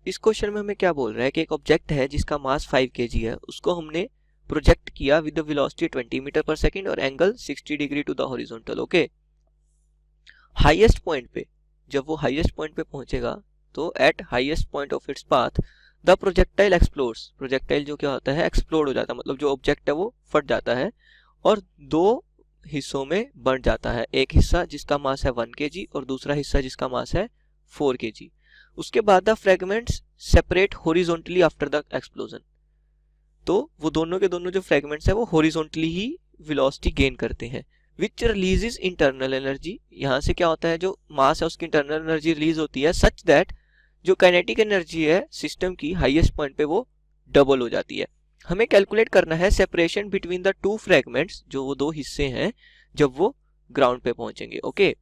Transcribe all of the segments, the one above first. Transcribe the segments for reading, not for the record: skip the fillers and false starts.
इस क्वेश्चन में हमें क्या बोल रहा है कि एक ऑब्जेक्ट है जिसका मास 5 kg है, उसको हमने प्रोजेक्ट किया with the velocity 20 metre per second और angle 60 degree to the horizontal. Okay, highest point पे, जब वो हाईएस्ट पॉइंट पे पहुंचेगा तो at highest point of its path the projectile explodes, projectile जो क्या होता है एक्सप्लोड हो जाता है, मतलब जो ऑब्जेक्ट है वो फट जाता है और दो हिस्सों में बंट जाता है। एक हिस्सा जिसका मास है 1 kg और दूसरा हिस्सा जिसका मास है 4 kg। उसके बाद the fragments separate horizontally after the explosion, तो वो दोनों के दोनों जो फ्रेगमेंट्स है वो हॉरिजॉन्टली ही वेलोसिटी गेन करते हैं। विच रिलीजेस इंटरनल एनर्जी, यहाँ से क्या होता है जो मास है उसकी इंटरनल एनर्जी रिलीज होती है सच दैट जो काइनेटिक एनर्जी है सिस्टम की हाईएस्ट पॉइंट पे वो डबल हो जाती है। हमें कैलकुलेट करना है separation between the two fragments, जो वो दो हिस्से हैं जब वो ग्राउंड पे पहुंचेंगे। ओके,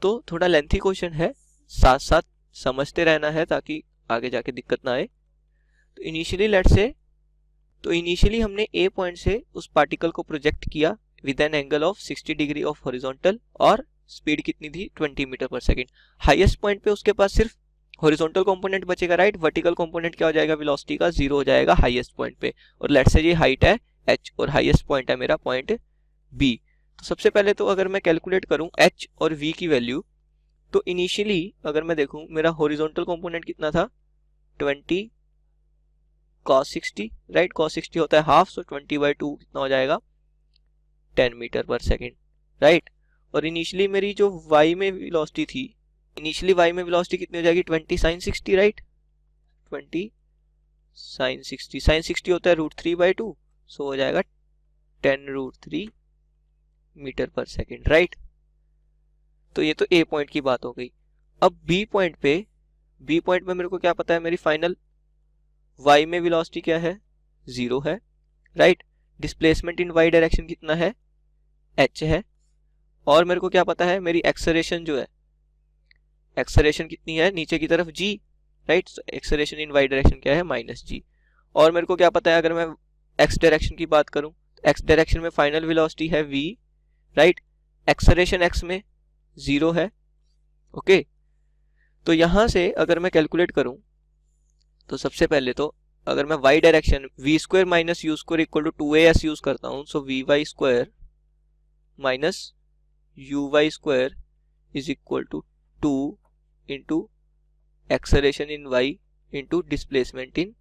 तो थोड़ा लेंथी क्वेश्चन है, साथ साथ समझते रहना है ताकि आगे जाके दिक्कत ना आए। तो इनिशियली हमने ए पॉइंट से उस पार्टिकल को प्रोजेक्ट किया with an angle of 60 degree of horizontal और स्पीड कितनी थी 20 metre per second. Highest point पे उसके पास सिर्फ हॉरिजॉन्टल कंपोनेंट बचेगा, राइट। वर्टिकल कंपोनेंट क्या हो जाएगा वेलोसिटी का, 0 हो जाएगा हाईएस्ट पॉइंट पे। और लेट्स से ये हाइट है h और हाईएस्ट पॉइंट है मेरा पॉइंट b। तो सबसे पहले तो अगर मैं कैलकुलेट करूं h और v की वैल्यू, तो इनिशियली अगर मैं देखूं मेरा हॉरिजॉन्टल कंपोनेंट कितना था 20 cos 60, राइट। cos 60 होता है हाफ, सो 20/2 कितना हो जाएगा 10 मीटर पर सेकेंड, राइट। और इनिशियली मेरी जो y में वेलोसिटी थी, इनिशियली y में वेलोसिटी कितनी हो जाएगी 20 sin 60, राइट। 20 sin 60, sin 60 होता है √3/2, सो हो जाएगा 10√3 मीटर पर सेकेंड, राइट। तो ये तो a पॉइंट की बात हो गई। अब b पॉइंट में मेरे को क्या पता है, मेरी फाइनल y में वेलोसिटी क्या है 0 है, right. Displacement in y direction कितना है h है। और मेरे को क्या पता है मेरी एक्सेलरेशन जो है, एक्सेलरेशन कितनी है नीचे की तरफ g, right. Acceleration in y direction क्या है -g। और मेरे को क्या पता है अगर मैं x डायरेक्शन की बात करूं, x डायरेक्शन में फाइनल वेलोसिटी है v, राइट। एक्सेलरेशन x में 0 है। ओके, तो यहां से अगर मैं कैलकुलेट करूं तो सबसे पहले तो अगर मैं y direction v square minus u square equal to 2as use करता हूं, so vy square minus uy square is equal to 2 into acceleration in y into displacement in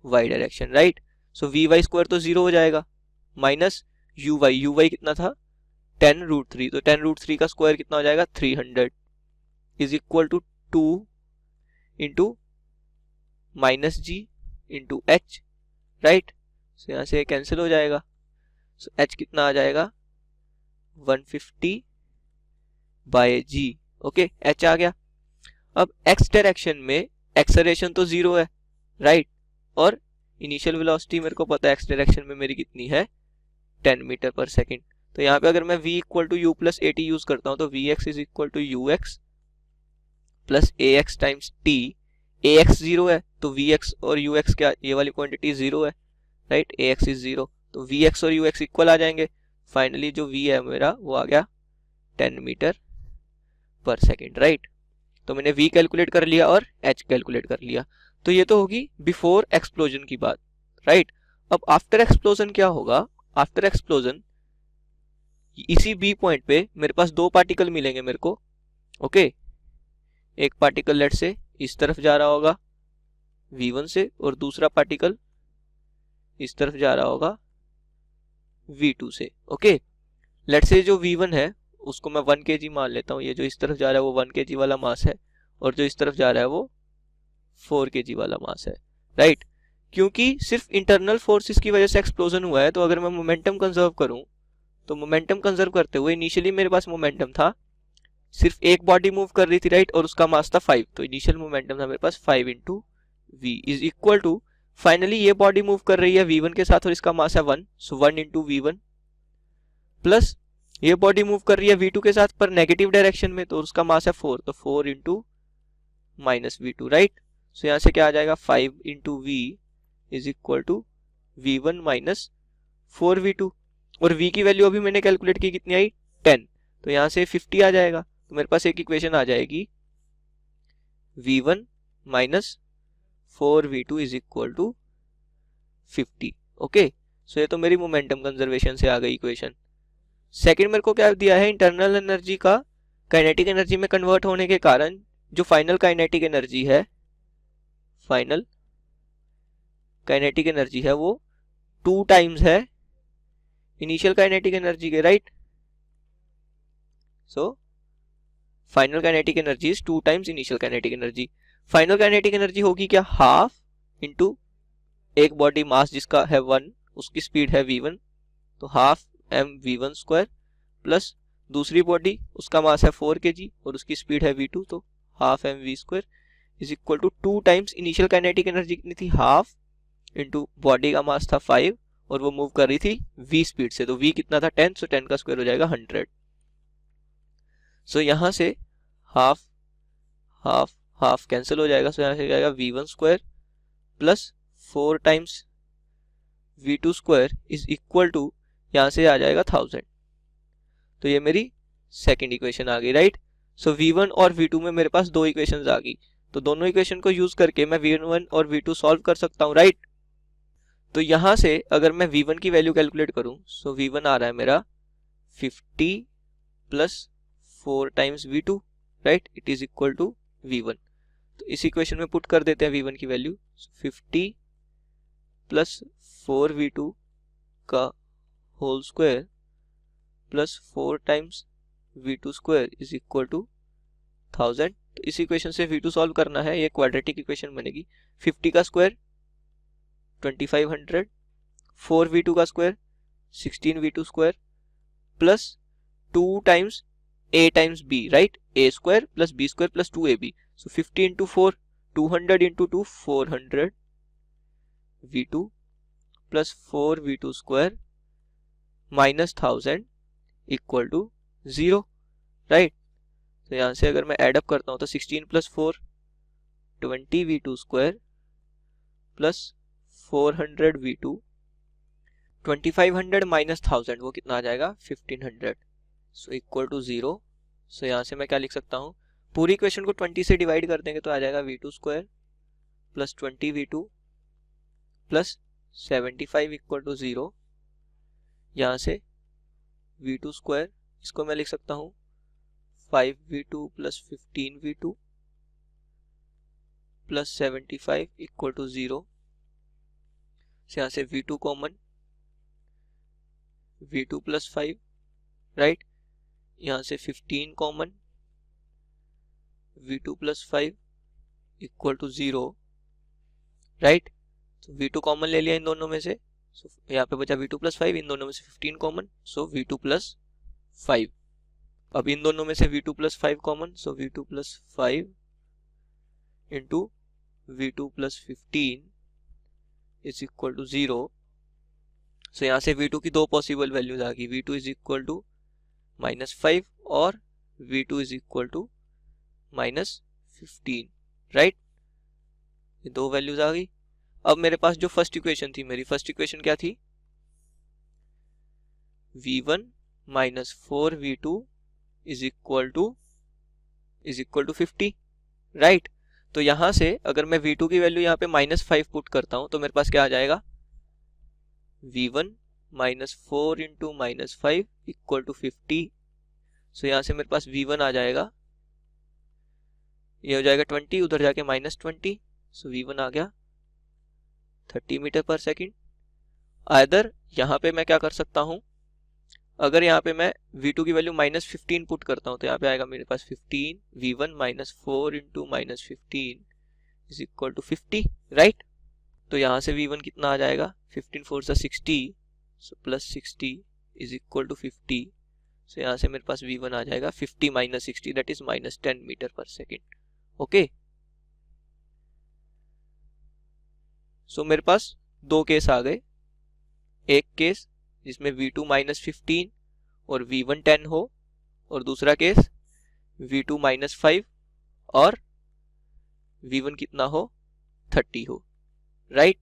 y direction, right. So vy square तो 0 हो जाएगा minus uy कितना था 10√3, तो 10√3 का square कितना हो जाएगा 300 is equal to 2 into -g into h, right. So यहाँ से कैंसिल हो जाएगा, सो h कितना आ जाएगा 150/g। ओके, h आ गया। अब x डायरेक्शन में एक्सेलरेशन तो 0 है, राइट। और इनिशियल वेलोसिटी मेरे को पता है x डायरेक्शन में मेरी कितनी है 10 मीटर पर सेकेंड। तो यहाँ पे अगर मैं v equal to u plus at use करता हूँ तो vx is equal to ux plus ax times t। ax 0 है तो vx और ux क्या, ये वाली क्वांटिटी 0 है, राइट। ax इज 0 तो vx और ux इक्वल आ जाएंगे। फाइनली जो v है मेरा वो आ गया 10 मीटर पर सेकेंड, राइट। तो मैंने v कैलकुलेट कर लिया और h कैलकुलेट कर लिया। तो ये तो होगी बिफोर एक्सप्लोजन की बात, राइट। अब आफ्टर एक्सप्लोजन क्या होगा, आफ्टर एक्सप्लोजन इसी b पॉइंट पे मेरे पास दो पार्टिकल मिलेंगे मेरे को। ओके, एक पार्टिकल लेट से इस तरफ जा रहा होगा v1 से और दूसरा पार्टिकल इस तरफ जा रहा होगा v2 से। ओके, लेट से जो v1 है उसको मैं 1 kg मान लेता हूँ, ये जो इस तरफ जा रहा है वो 1 kg वाला मास है और जो इस तरफ जा रहा है वो 4 kg वाला मास है, राइट। क्योंकि सिर्फ इंटरनल फोर्सेस की वजह से एक्सप्लोजन हुआ है, तो अगर मैं मोमेंटम कंजर्व करूं तो मोमेंटम कंजर्व करते हुए इनिशियली मेरे पास मोमेंटम था, सिर्फ एक बॉडी मूव कर रही थी, राइट। और उसका मास था 5, तो इनिशियल मोमेंटम था मेरे पास 5 into v is equal to, finally ये बॉडी मूव कर रही है v1 के साथ और इसका मास है 1, सो 1 इंटू v1 प्लस ये बॉडी मूव कर रही है v2 के साथ पर नेगेटिव डायरेक्शन में, तो उसका मास है 4, तो 4 into minus v2, right. So यहाँ से क्या आ जाएगा 5 into v is equal to v1 minus 4v2 और v की वैल्यू अभी मैंने कैलकुलेट की कितनी आई 10, तो यहाँ से 50 आ जाएगा। तो मेरे पास एक इक्वेशन आ जाएगी v1 minus 4v2 is equal to 50। Okay, so ये तो मेरी मोमेंटम कंजर्वेशन से आ गई इक्वेशन। सेकंड मेरे को क्या दिया है, इंटरनल एनर्जी का काइनेटिक एनर्जी में कन्वर्ट होने के कारण जो फाइनल काइनेटिक एनर्जी है, फाइनल काइनेटिक एनर्जी है वो 2 टाइम्स है इनिशियल काइनेटिक एनर्जी के, right. So final kinetic energy is 2 times initial kinetic energy. Final kinetic energy होगी क्या, हाफ इंटू एक बॉडी मास जिसका है 1, उसकी स्पीड है v1, तो हाफ mv1 स्क्वायर, प्लस दूसरी बॉडी उसका मास है 4 kg और उसकी स्पीड है v2, तो half mv square is equal to 2 times initial kinetic energy कितनी थी, हाफ इंटू बॉडी का मास था 5 और वो मूव कर रही थी v स्पीड से, तो v कितना था 10, सो 10 का स्क्वायर हो जाएगा 100। सो यहाँ से हाफ हाफ हाफ कैंसिल हो जाएगा, सो यहाँ से जाएगा v1 square plus 4 times v2 square is equal to, यहाँ से आ जाएगा 1000। तो ये मेरी सेकंड इक्वेशन आ गई, राइट। सो v1 और v2 में मेरे पास 2 इक्वेशंस आ गई, तो दोनों इक्वेशन को यूज करके मैं v1 और v2 सॉल्व कर सकता हूँ, राइट। तो यहाँ से अगर मैं v1 की वैल्यू कैलकुलेट करूँ, सो v1 आ रहा है मेरा 50 plus 4 times v2, right, it is equal to v1। तो इस इक्वेशन में पुट कर देते हैं v1 की वैल्यू, 50 प्लस 4v2 का whole square plus 4 times v2 square is equal to 1000। तो इस इक्वेशन से v2 सॉल्व करना है, ये क्वाड्रेटिक इक्वेशन बनेगी। 50 का स्क्वायर 2500, 4v2 का square 16v2 square plus 2 times a times b, right, a square plus b square plus 2ab, so 50 into 4 200 into 2 400 v2 plus 4v2 square minus 1000 equal to 0, right. तो यहाँ से अगर मैं add up करता हूँ तो 16 plus 4 20v2 square plus 400 v2, 2500 minus 1000 वो कितना आ जाएगा 1500, सो इक्वल टू 0। सो यहाँ से मैं क्या लिख सकता हूँ, पूरी इक्वेशन को 20 से डिवाइड कर देंगे तो आ जाएगा v2 square plus 20v2 plus 75 equal to 0। यहाँ से v2 स्क्वायर इसको मैं लिख सकता हूँ 5v2 plus 15v2 plus 75 equal to 0। यहाँ से v2 common, v2 plus 5, right, यहाँ से 15 common, v2 plus 5 equal to 0, right. तो v2 कॉमन ले लिया इन दोनों में से, सो यहाँ पे बचा v2 प्लस 5, इन दोनों में से 15 कॉमन, सो v2 प्लस 5। अब इन दोनों में से v2 plus 5 common, so v2 plus 5 into v2 plus 15 is equal to 0। So यहाँ से v2 की 2 पॉसिबल वैल्यूज आ गई, v2 इज इक्वल टू -5 और v2 is equal to -15, right, ये 2 वैल्यूज आ गई। अब मेरे पास जो फर्स्ट इक्वेशन थी, मेरी फर्स्ट इक्वेशन क्या थी, v1 minus 4v2 is equal to 50, right. तो यहां से अगर मैं v2 की वैल्यू यहाँ पे -5 पुट करता हूं तो मेरे पास क्या आ जाएगा, v1 minus 4 into -5 equal to 50। So यहाँ से मेरे पास v1 आ जाएगा, ये हो जाएगा 20, उधर जाके -20, सो v1 आ गया 30 मीटर पर सेकेंड। आइदर यहाँ पे मैं क्या कर सकता हूँ, अगर यहाँ पे मैं v2 की वैल्यू -15 पुट करता हूँ तो यहाँ पे आएगा मेरे पास 15, v1 minus 4 into -15 is equal to 50, right. तो यहाँ से v1 कितना आ जाएगा, 15 4 से 60, so plus 60 is equal to 50। So यहाँ से मेरे पास v1 आ जाएगा 50 minus 60, that is -10 metre per second, okay. So मेरे पास 2 केस आ गए, एक केस जिसमें v2 -15 और v1 10 हो, और दूसरा केस v2 -5 और v1 कितना हो 30 हो, राइट।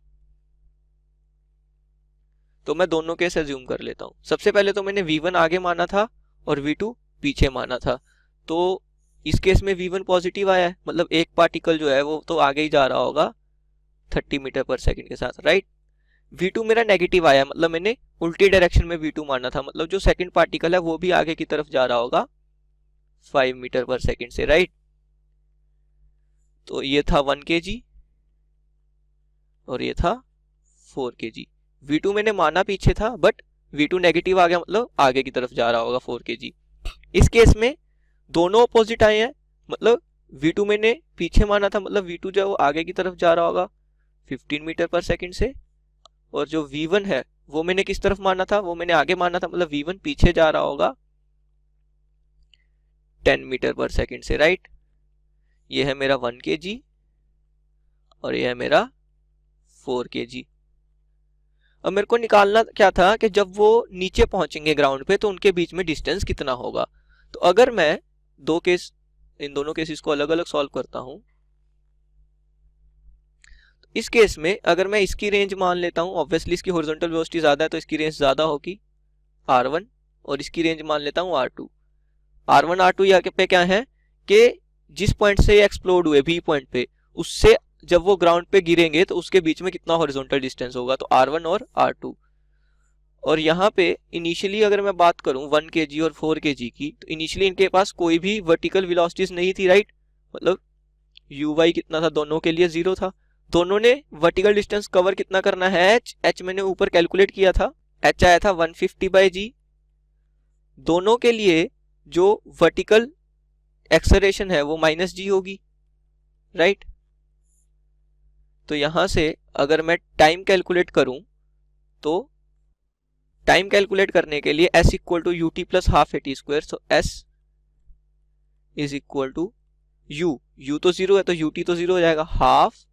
तो मैं दोनों केस एज्यूम कर लेता हूं। सबसे पहले तो मैंने v1 आगे माना था और v2 पीछे माना था, तो इस केस में v1 पॉजिटिव आया है, मतलब एक पार्टिकल जो है वो तो आगे ही जा रहा होगा 30 मीटर पर सेकंड के साथ, राइट। v2 मेरा नेगेटिव आया, मतलब मैंने उल्टी डायरेक्शन में v2 माना था, मतलब जो सेकंड पार्टिकल है वो भी आगे की तरफ जा रहा होगा 5 मीटर पर सेकंड से, राइट। तो ये था 1 kg और ये था 4 kg। v2 मैंने माना पीछे था, बट v2 नेगेटिव आ गया, मतलब आगे की तरफ जा रहा होगा 4 kg। इस केस में दोनों अपोजिट आए हैं, मतलब v2 मैंने पीछे माना था, मतलब v2 जो है वो आगे की तरफ जा रहा होगा 15 मीटर पर सेकंड से, और जो v1 है वो मैंने किस तरफ माना था, वो मैंने आगे माना था, मतलब v1 पीछे जा रहा होगा 10 मीटर पर सेकंड से, राइट। ये है मेरा 1 kg और ये है मेरा 4 kg। अब मेरे को निकालना क्या था कि जब वो नीचे पहुंचेंगे ग्राउंड पे तो उनके बीच में डिस्टेंस कितना होगा। तो अगर मैं इन दोनों केसेस को अलग अलग सॉल्व करता हूं, तो इस केस में अगर मैं इसकी रेंज मान लेता हूं, ऑब्वियसली इसकी हॉरिजॉन्टल वेलोसिटी ज्यादा है तो इसकी रेंज ज्यादा होगी r1, और इसकी रेंज मान लेता हूं r2। r1 r2 यहाँ पे क्या है कि जिस पॉइंट से ये एक्सप्लोड हुए बी पॉइंट पे, उससे जब वो ग्राउंड पे गिरेंगे तो उसके बीच में कितना हॉरिजॉन्टल डिस्टेंस होगा, तो r1 और r2। और यहाँ पे इनिशियली अगर मैं बात करूं 1 kg और 4 kg की, तो इनिशियली इनके पास कोई भी वर्टिकल वेलोसिटीज नहीं थी, राइट। मतलब uy कितना था, दोनों के लिए 0 था। दोनों ने वर्टिकल डिस्टेंस कवर कितना करना है, h मैंने ऊपर कैलकुलेट किया था, h आया था 150/g। दोनों के लिए जो वर्टिकल एक्सेलरेशन है वो -g होगी, राइट। तो यहां से अगर मैं टाइम कैलकुलेट करूं, तो टाइम कैलकुलेट करने के लिए s equal to ut plus half at square, so s is equal to u तो 0 है तो ut तो 0 हो जाएगा, हाफ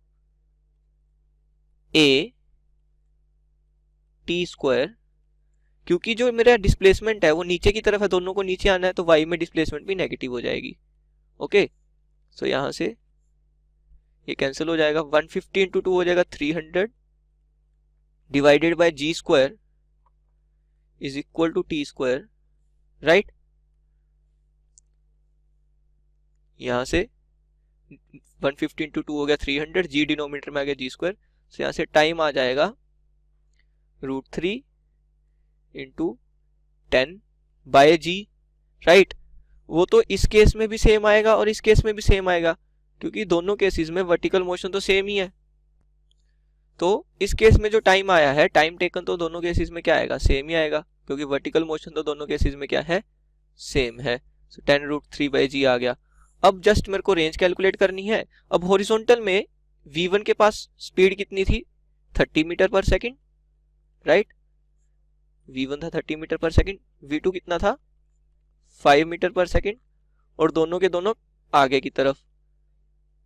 a t स्क्वायर, क्योंकि जो मेरा डिस्प्लेसमेंट है वो नीचे की तरफ है, दोनों को नीचे आना है, तो y में डिस्प्लेसमेंट भी नेगेटिव हो जाएगी। ओके, सो यहां से ये कैंसिल हो जाएगा, 150 इंटू 2 हो जाएगा 300 divided by g square is equal to t square, right. यहां से 150 इंटू 2 हो गया 300, g डिनोमिनेटर में आ गया g स्क्वायर, तो यहां से टाइम आ जाएगा √3 इंटू 10/g, राइट। वो तो इस केस में भी सेम आएगा और इस केस में भी सेम आएगा, क्योंकि दोनों केसेस में वर्टिकल मोशन तो सेम ही है। तो इस केस में जो टाइम आया है, टाइम टेकन, तो दोनों केसेस में क्या आएगा, सेम ही आएगा, क्योंकि वर्टिकल मोशन तो दोनों केसेस में क्या है, सेम है। सो 10√3/g आ गया। अब जस्ट मेरे को रेंज कैलकुलेट करनी है। अब हॉरिजॉन्टल में v1 के पास स्पीड कितनी थी, 30 metre per second, right. v1 था 30 मीटर पर सेकंड, v2 कितना था 5 मीटर पर सेकंड, और दोनों के दोनों आगे की तरफ।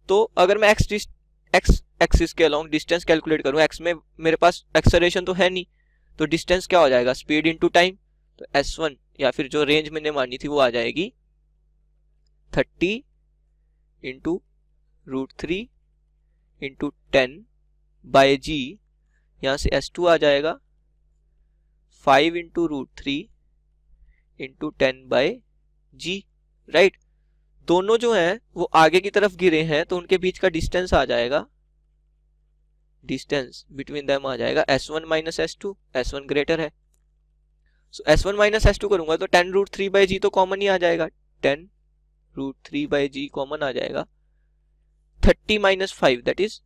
तो अगर मैं x एक्सिस के अलोंग डिस्टेंस कैलकुलेट करूं, x में मेरे पास एक्सेलरेशन तो है नहीं, तो डिस्टेंस क्या हो जाएगा, स्पीड इनटू टाइम, तो s1 या फिर जो रेंज मैंने मानी थी वो आ जाएगी 30 इंटू √3 इंटू 10/g। यहाँ से s2 आ जाएगा 5 इंटू √3 इंटू 10/g, राइट। दोनों जो हैं वो आगे की तरफ गिरे हैं, तो उनके बीच का डिस्टेंस आ जाएगा, डिस्टेंस बिटवीन देम आ जाएगा s1 minus s2, s1 greater है। सो s1 माइनस s2 करूंगा तो 10√3/g तो कॉमन ही आ जाएगा, 10√3/g कॉमन आ जाएगा, 30 minus 5 that is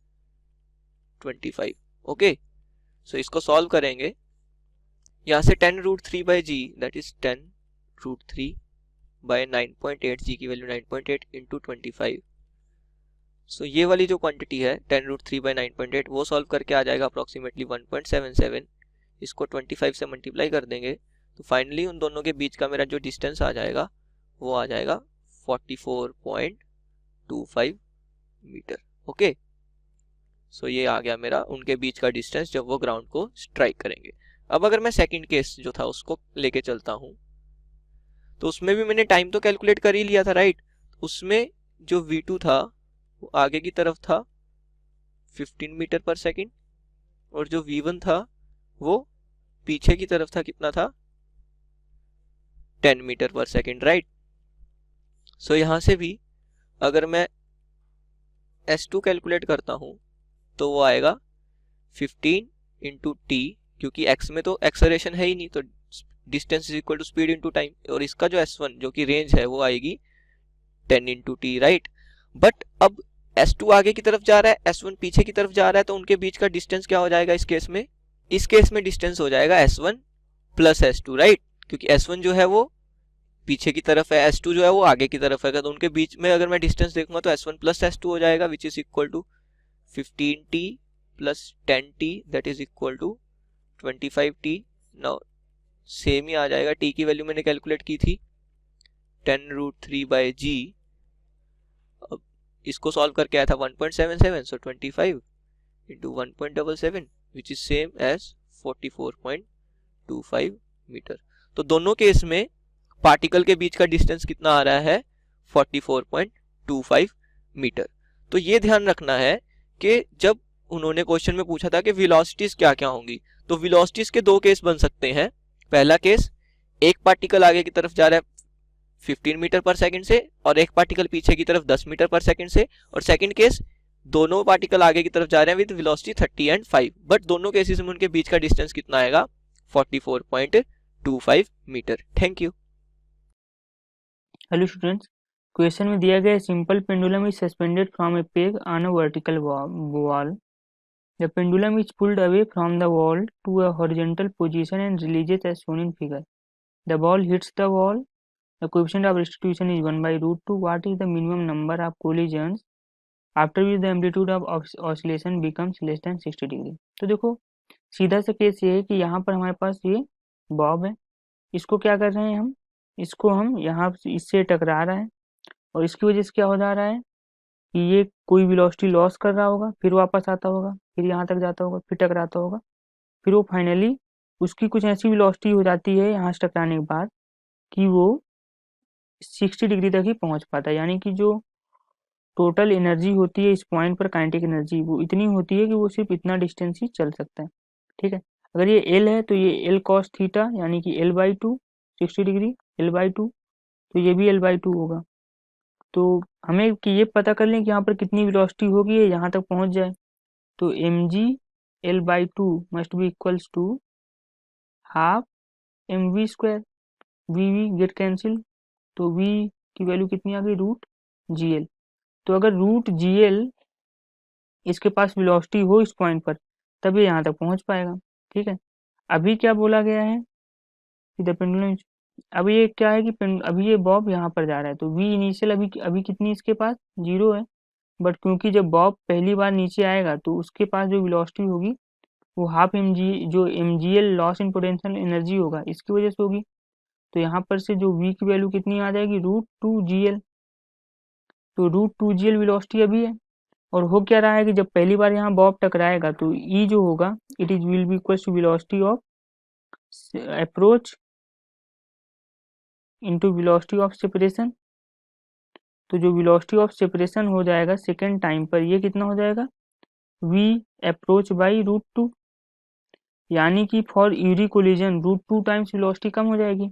25। Okay, so इसको सॉल्व करेंगे। यहाँ से 10√3/g that is 10√3 by 9.8, g की वैल्यू 9.8 इंटू 25। सो ये वाली जो क्वांटिटी है 10√3 बाय 9.8 वो सॉल्व करके आ जाएगा अप्रोक्सीमेटली 1.77। इसको 25 से मल्टीप्लाई कर देंगे तो फाइनली उन दोनों के बीच का मेरा जो डिस्टेंस आ जाएगा वो आ जाएगा 44.25 मीटर। ओके, सो ये आ गया मेरा उनके बीच का डिस्टेंस जब वो ग्राउंड को स्ट्राइक करेंगे। अब अगर मैं सेकंड केस जो था उसको लेके चलता हूं, तो उसमें भी मैंने टाइम तो कैलकुलेट कर ही लिया था, राइट। उसमें जो v2 था वो आगे की तरफ था 15 मीटर पर सेकंड, और जो v1 था वो पीछे की तरफ था, कितना था 10 मीटर पर सेकंड, राइट। सो यहां से भी अगर मैं s2 कैलकुलेट करता हूं तो वो आएगा 15 इंटू टी, क्योंकि x में तो एक्सेलरेशन है ही नहीं, तो distance is equal to speed into time, और इसका जो s1 जो कि रेंज है वो आएगी 10 इंटू टी, राइट। बट अब s2 आगे की तरफ जा रहा है, s1 पीछे की तरफ जा रहा है, तो उनके बीच का डिस्टेंस क्या हो जाएगा इस केस में? इस केस में डिस्टेंस हो जाएगा s1 प्लस s2, राइट, क्योंकि s1 जो है वो पीछे की तरफ है, s2 जो है वो आगे की तरफ है, तो उनके बीच में अगर मैं डिस्टेंस देखूंगा तो s1 प्लस s2 हो जाएगा, which is equal to 15t plus 10t, that is equal to 25t। Now same ही आ जाएगा, t की वैल्यू मैंने कैलकुलेट की थी 10√3/g। अब इसको सॉल्व करके आया था 1.77, so 25 into 1.77 which is same as 44.25 metre. तो दोनों केस में पार्टिकल के बीच का डिस्टेंस कितना आ रहा है? 44.25 मीटर। तो ये ध्यान रखना है कि जब उन्होंने क्वेश्चन में पूछा था कि वेलोसिटीज क्या क्या होंगी, तो वेलोसिटीज के दो केस बन सकते हैं। पहला केस, एक पार्टिकल आगे की तरफ जा रहा है 15 मीटर पर सेकंड से और एक पार्टिकल पीछे की तरफ 10 मीटर पर सेकंड से, और सेकंड केस, दोनों पार्टिकल आगे की तरफ जा रहे हैं विद वेलोसिटी 30 एंड 5, बट दोनों केसेस में उनके बीच का डिस्टेंस कितना आएगा? 44.25 metre. Thank you. Hello students, question में दिया गया simple pendulum is suspended from a peg on a vertical wall. The pendulum is pulled away from the wall to a horizontal position and releases as shown in figure. The ball hits the wall. The coefficient of restitution is 1 by root 2. What is the minimum number of collisions after which the amplitude of oscillation becomes less than 60 degree? तो देखो सीधा सा case ये है कि यहाँ पर हमारे पास ये बॉब है, इसको क्या कर रहे हैं हम, इसको हम यहाँ इससे टकरा रहा है और इसकी वजह से क्या हो जा रहा है कि ये कोई वेलोसिटी लॉस कर रहा होगा, फिर वापस आता होगा, फिर यहाँ तक जाता होगा, फिर टकराता होगा, फिर वो फाइनली उसकी कुछ ऐसी वेलोसिटी हो जाती है यहाँ से टकराने के बाद कि वो 60 डिग्री तक ही पहुँच पाता है। यानी कि जो टोटल एनर्जी होती है इस पॉइंट पर, काइनेटिक एनर्जी, वो इतनी होती है कि वो सिर्फ इतना डिस्टेंस ही चल सकता है। ठीक है, अगर ये एल है तो ये एल कॉस थीटा यानी कि l/2 60 डिग्री l/2, तो ये भी l/2 होगा। तो हमें कि ये पता कर लें कि यहाँ पर कितनी वेलोसिटी होगी ये यहाँ तक पहुँच जाए, तो mg l/2 must be equals to half mv², we get cancel, तो v की वैल्यू कितनी आ गई? √gl। तो अगर √gl इसके पास वेलोसिटी हो इस पॉइंट पर तब ये यहाँ तक पहुँच पाएगा। ठीक है, अभी क्या बोला गया है कि द पेंडुलम, अभी ये क्या है कि अभी ये बॉब यहाँ पर जा रहा है, तो v इनिशियल अभी कितनी इसके पास 0 है, बट क्योंकि जब बॉब पहली बार नीचे आएगा तो उसके पास जो वेलोसिटी होगी वो हाफ जो mgl loss in potential energy होगा इसकी वजह से होगी। तो यहाँ पर से जो v की वैल्यू कितनी आ जाएगी? √2gl। तो √2gl वेलोसिटी अभी है, और हो क्या रहा है कि जब पहली बार यहाँ बॉब टकराएगा तो e जो होगा it is will be equal to velocity of approach into velocity of separation. तो जो वेलोसिटी ऑफ सेपरेशन हो जाएगा सेकेंड टाइम पर ये कितना हो जाएगा? v अप्रोच बाई √2, यानी कि for your collision √2 times velocity कम हो जाएगी,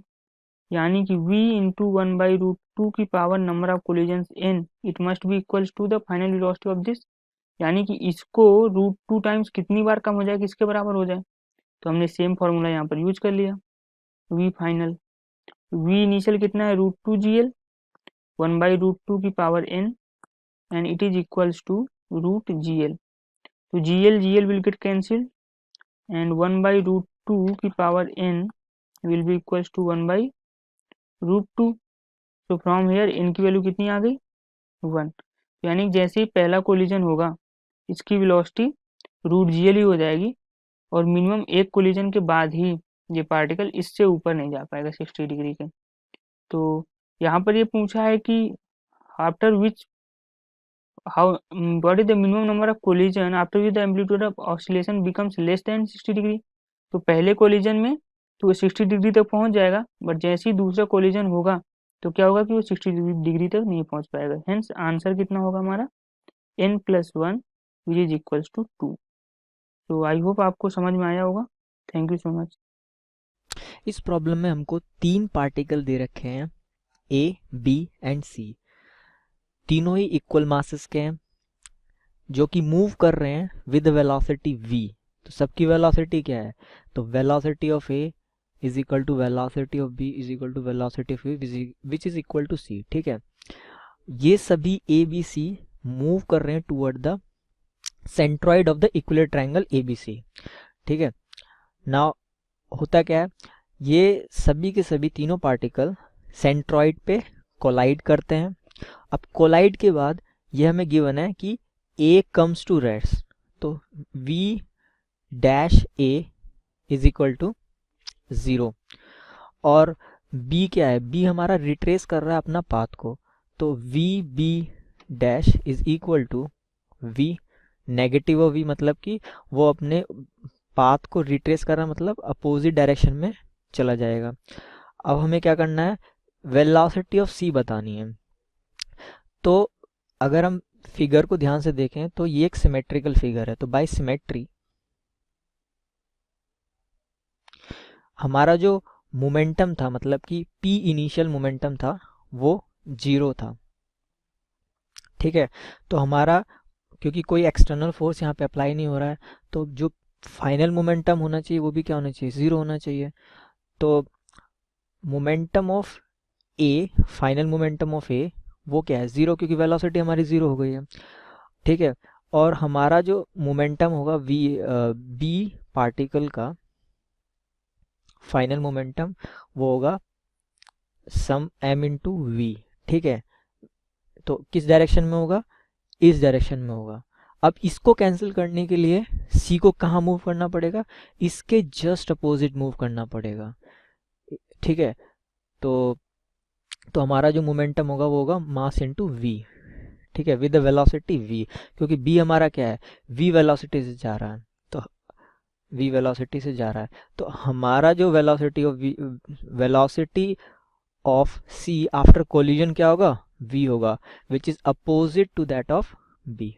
यानी कि v इंटू 1 बाई √2 की power number of collision n, it must be equals to the final velocity of this, यानी कि इसको √2 टाइम्स कितनी बार कम हो जाए किसके बराबर हो जाए, तो हमने सेम फॉर्मूला यहाँ पर यूज कर लिया। v फाइनल, v इनिशियल कितना है? √2gl 1 बाई √2 की power n and it is equals to √gl। तो gl will get cancel and 1 by √2 की power n will be equals to 1 by √2। तो फ्रॉम हेयर n की value कितनी आ गई? 1। यानी जैसे ही पहला कोलिजन होगा इसकी वेलोसिटी √gl ही हो जाएगी, और मिनिमम एक कोलिजन के बाद ही ये पार्टिकल इससे ऊपर नहीं जा पाएगा 60 डिग्री के। तो यहाँ पर ये पूछा है कि after which what is the minimum number of collision after which the amplitude of oscillation becomes less than 60 degree. तो पहले कोलिजन में तो 60 डिग्री तक पहुंच जाएगा, बट जैसे ही दूसरा कोलिजन होगा तो क्या होगा कि वो 60 डिग्री तक नहीं पहुंच पाएगा। हेंस आंसर कितना होगा हमारा? n+1 which is equals to 2। तो आई होप आपको समझ में आया होगा। Thank you so much. इस प्रॉब्लम में हमको 3 पार्टिकल दे रखे हैं A, B एंड C, तीनों ही इक्वल मासेस के हैं। जो कि मूव कर रहे हैं विद वेलोसिटी v। तो सबकी वेलोसिटी क्या है, तो velocity of a is equal to velocity of b is equal to velocity of a which is equal to c। ठीक है, ये सभी a b c मूव कर रहे हैं toward the centroid of the equilateral triangle ABC। ठीक है, now होता क्या है, ये सभी के सभी तीनों पार्टिकल सेंट्रॉइड पे कोलाइड करते हैं। अब कोलाइड के बाद ये हमें गिवन है कि A कम्स टू रेस्ट, तो V dash A is equal to 0 और B क्या है, B हमारा रिट्रेस कर रहा है अपना पाथ को, तो V B dash is equal to V negative of V, मतलब कि वो अपने पाथ को रिट्रेस कर रहा है, मतलब अपोजिट डायरेक्शन में चला जाएगा। अब हमें क्या करना है, वेलोसिटी ऑफ C बतानी है। तो अगर हम फिगर को ध्यान से देखें तो ये एक सिमेट्रिकल फिगर है, तो बाय सिमेट्री हमारा जो मोमेंटम था, मतलब कि P इनिशियल मोमेंटम था, वो 0 था। ठीक है, तो हमारा क्योंकि कोई एक्सटर्नल फोर्स यहाँ पे अप्लाई नहीं हो रहा है, तो जो फाइनल मोमेंटम होना चाहिए वो भी क्या होना चाहिए, 0 होना चाहिए। तो momentum of A, final momentum of A वो क्या है, 0, क्योंकि वेलोसिटी हमारी 0 हो गई है। ठीक है, और हमारा जो मोमेंटम होगा B पार्टिकल का फाइनल मोमेंटम वो होगा सम m इंटू V। ठीक है, तो किस डायरेक्शन में होगा, इस डायरेक्शन में होगा। अब इसको कैंसिल करने के लिए C को कहाँ मूव करना पड़ेगा, इसके जस्ट अपोजिट मूव करना पड़ेगा। ठीक है, तो हमारा जो मोमेंटम होगा वो होगा मास इनटू v। ठीक है, विद द वेलोसिटी v, क्योंकि b हमारा क्या है, v वेलोसिटी से जा रहा है, तो v वेलोसिटी से जा रहा है, तो हमारा जो velocity of c after collision क्या होगा, v होगा, which is opposite to that of b।